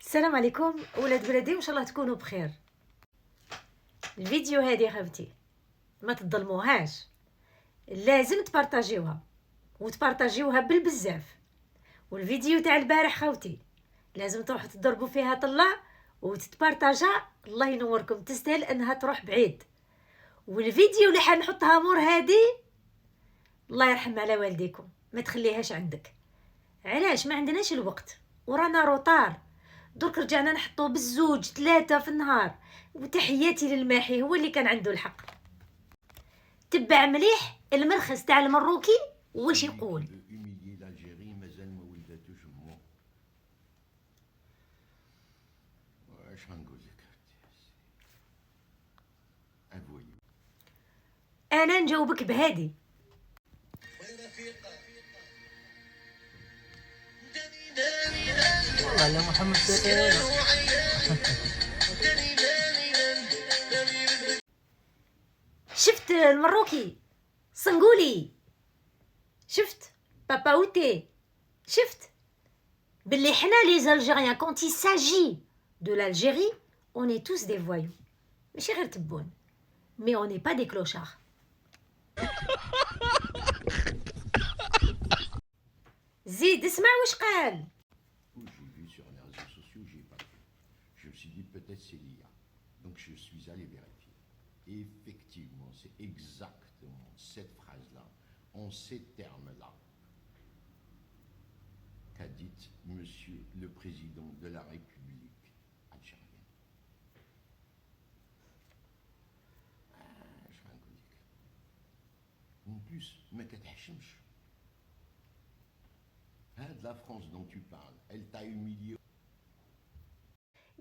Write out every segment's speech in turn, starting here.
السلام عليكم ولاد بلادي، وان شاء الله تكونوا بخير. الفيديو هذه خاوتي ما تظلموهاش، لازم تبارطاجيوها وتبارطاجيوها بالبزاف. والفيديو تاع البارح خاوتي لازم تروحوا تضربوا فيها طله وتتبارطاجا، الله ينوركم، تستاهل انها تروح بعيد. والفيديو اللي حنحطها مور هذه الله يرحم على والديكم، ما تخليهاش عندك. علاش؟ ما عندناش الوقت ورانا روطار. درك رجعنا نحطو بالزوج 3 في النهار. وتحياتي للماحي، هو اللي كان عنده الحق. تبع مليح المرخص تاع المروكي واش يقول. انا نجاوبك بهادي. على محمد سلام. شفت المروكي صنقولي؟ شفت باباوتي؟ شفت باللي حنا لي زالجيريان كونت يساجي دو l'Algérie on est tous des voyous، ماشي غير تبون، mais on n'est pas des clochards. زيد اسمع واش قال. J'ai vu sur les réseaux sociaux, j'ai pas vu. Je me suis dit peut-être c'est l'IA. Donc je suis allé vérifier. Et effectivement, c'est exactement cette phrase-là, en ces termes-là, qu'a dit Monsieur le Président de la République algérienne. Je vais vous dire. En plus, mais qu'elle t'achèche. De la France dont tu parles, elle t'a humilié.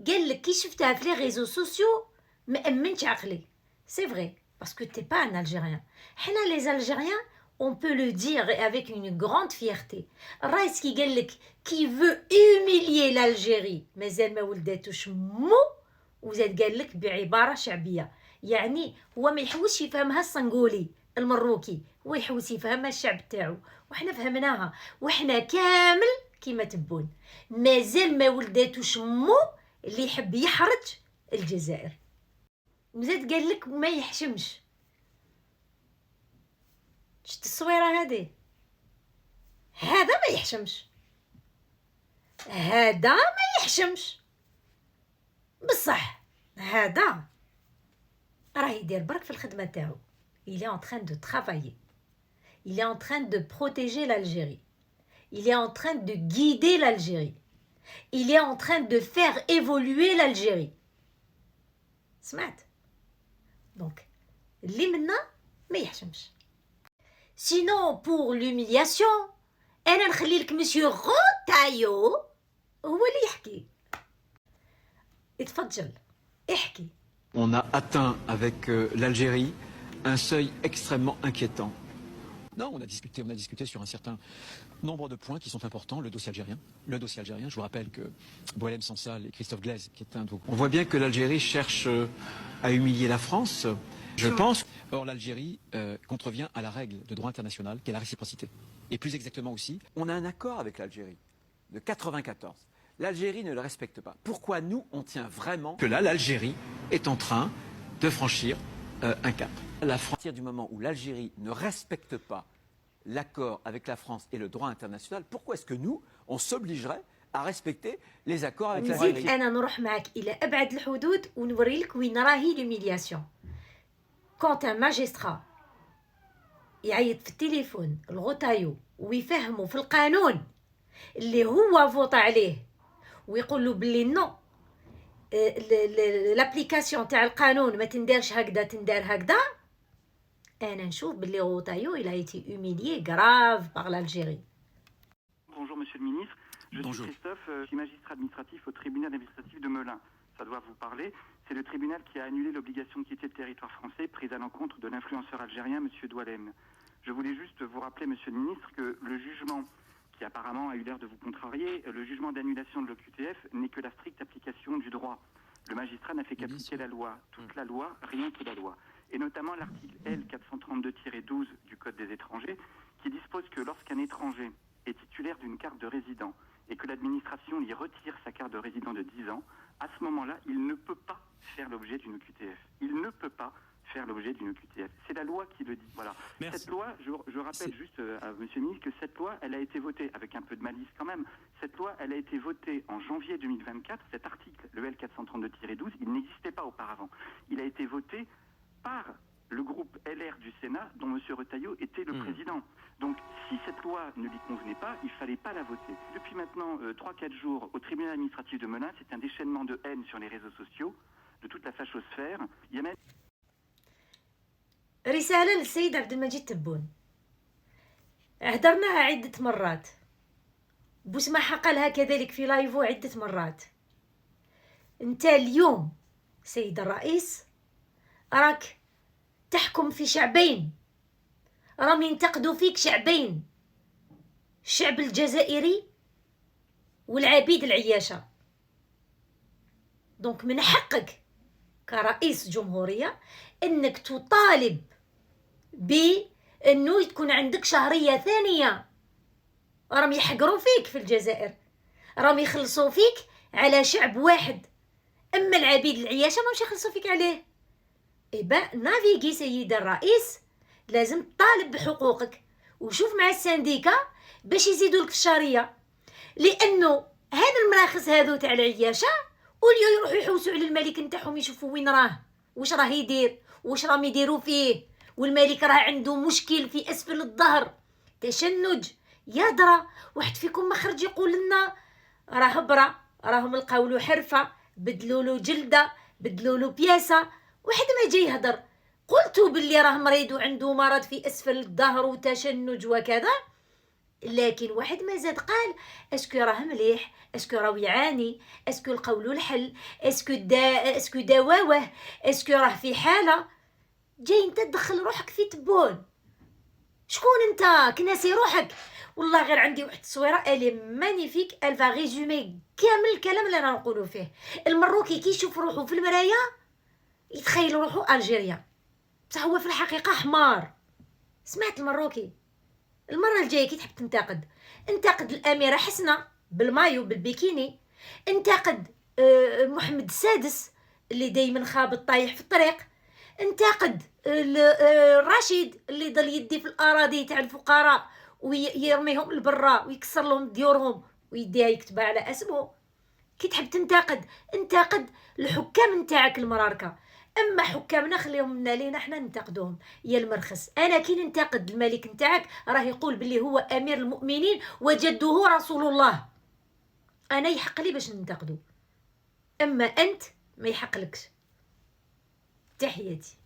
قال لك كي شفتها في لي ريزو سوسيو ما امنتش عقلي. سي فري باسكو تي با ان الجيريان. حنا لي الجيريان on peut le dire avec une grande fierté. الرئيس كي قال لك كي veut humilier l'Algérie مازال ما ولداتوش مو، وزاد قال لك بعباره شعبيه، يعني هو ما يحوسش يفهمها الصنقولي المروكي، هو يحوس يفهمها الشعب تاعو، وحنا فهمناها، وحنا كامل كيما تبون. مازال ما ولداتوش مو اللي يحب يحرج الجزائر. وزاد قال لك ما يحشمش. شفت الصويره هذه؟ هذا ما يحشمش، هذا ما يحشمش بصح. هذا راه يدير برك في الخدمه تاعو. il est en train de travailler, il est en train de protéger l'Algérie, il est en train de guider l'Algérie, il est en train de faire évoluer l'Algérie. سمعت؟ دونك اللي منا ما يحشمش. sinon pour l'humiliation انا نخلي لك مسيو غوتايو هو اللي يحكي. اتفضل احكي. On a atteint avec l'Algérie un seuil extrêmement inquiétant. Non, on a discuté sur un certain nombre de points qui sont importants. Le dossier algérien. Je vous rappelle que Boualem Sansal et Christophe Glaise, qui est un de vos... On voit bien que l'Algérie cherche à humilier la France. Je pense. Or, l'Algérie contrevient à la règle de droit international, qui est la réciprocité. Et plus exactement aussi, on a un accord avec l'Algérie de 94. L'Algérie ne le respecte pas. Pourquoi nous, on tient vraiment que là, l'Algérie est en train de franchir un cap. La frontière du moment où l'Algérie ne respecte pas l'accord avec la France et le droit international, pourquoi est-ce que nous, on s'obligerait à respecter les accords avec l'Algérie? نزيد انا نروح معك الى ابعد الحدود ونوري لك وين راهي لوميلياسيون. كونت ان ماجسترا يعيط في التليفون الغوتايو ويفهموا في القانون اللي هو فوط عليه، ويقول له باللي نو لابليكاسيون تاع القانون ما تندارش هكذا، تندار هكذا. انا نشوف باللي غوتايو il a été humilié grave par l'Algérie. Bonjour Monsieur le Ministre, je Bonjour. suis Christophe, je suis magistrat administratif au tribunal administratif de Melun. Ça doit vous parler. C'est le tribunal qui a annulé l'obligation de quitter le territoire français prise à l'encontre de l'influenceur algérien Monsieur Doualem. Je voulais juste vous rappeler, Monsieur le Ministre, que le jugement qui apparemment a eu l'air de vous contrarier, le jugement d'annulation de l'OQTF n'est que la stricte application du droit. Le magistrat n'a fait qu'appliquer la loi, toute la loi, rien que la loi. Et notamment l'article L432-12 du Code des étrangers, qui dispose que lorsqu'un étranger est titulaire d'une carte de résident et que l'administration lui retire sa carte de résident de 10 ans, à ce moment-là, il ne peut pas faire l'objet d'une OQTF. Il ne peut pas faire l'objet d'une OQTF. C'est la loi qui le dit. Voilà. Merci. Cette loi, je rappelle juste à Monsieur le ministre que cette loi, elle a été votée, avec un peu de malice quand même, cette loi, elle a été votée en janvier 2024. Cet article, le L432-12, il n'existait pas auparavant. Il a été voté par le groupe LR du Sénat, dont M. Retailleau était le président. Donc, si cette loi ne lui convenait pas, il ne fallait pas la voter. Depuis maintenant 3-4 jours, au tribunal administratif de Melun, c'est un déchaînement de haine sur les réseaux sociaux, de toute la fachosphère. Il y a même... رسالة للسيد عبد المجيد تبون. هدرناها عدة مرات، بوسماحة قالها كذلك في لايفو عدة مرات. انت اليوم سيد الرئيس راك تحكم في شعبين، راهم ينتقدوا فيك شعبين، الشعب الجزائري والعبيد العياشة. دونك من حقك كرئيس جمهورية انك تطالب بانه تكون عندك شهرية ثانية. راهم يحقروا فيك في الجزائر، راهم يخلصوا فيك على شعب واحد، اما العبيد العياشة ماهمش يخلصوا فيك عليه. إبا نافيغي سيد الرئيس، لازم تطالب بحقوقك وشوف مع السنديكا باش يزيدوا لك في الشهرية، لانه هذا المراخص هذو تاع العياشة وليو يروحوا يحوسوا على الملك نتاعهم يشوفوا وين راه، واش راه يدير، واش راهم يديروا فيه، والملك راه عنده مشكل في اسفل الظهر، تشنج، يدرى. واحد فيكم مخرج يقول لنا راه برا، راهم لقاو له حرفه، بدلوا له جلده، بدلوا له بياسه. واحد ما جاي يهدر قلتوا باللي راه مريض وعنده مرض في اسفل الظهر وتشنج وكذا، لكن واحد ما زاد قال اسكو راه مليح، اسكو راه يعاني، اسكو لقاو له الحل، اسكو دواوه، اسكو راه في حاله. جاي انت تدخل روحك في تبون. شكون انت؟ كناسي روحك. والله غير عندي واحد التصويره الي مانيفيك، الفا ريزومي كامل الكلام اللي انا نقوله فيه. المروكي كي يشوف روحو في المرايه يتخيل روحو الجيريا، بصح هو في الحقيقه حمار. سمعت المروكي؟ المره الجايه كي تحب تنتقد، انتقد الاميره حسنه بالمايو بالبيكيني، انتقد محمد السادس اللي دايما خابط طايح في الطريق، انتقد رشيد اللي ضل يدي في الاراضي تاع الفقراء ويرميهم لبرا ويكسر لهم ديورهم ويديها يكتبها على اسمه. كي تحب تنتقد انتقد الحكام نتاعك المراركه، اما حكامنا خليهم لنا لينا حنا ننتقدوهم يا المرخص. انا كي ننتقد الملك نتاعك راه يقول باللي هو امير المؤمنين وجده رسول الله، انا يحق لي باش ننتقدو، اما انت ما يحقلكش. تحياتي.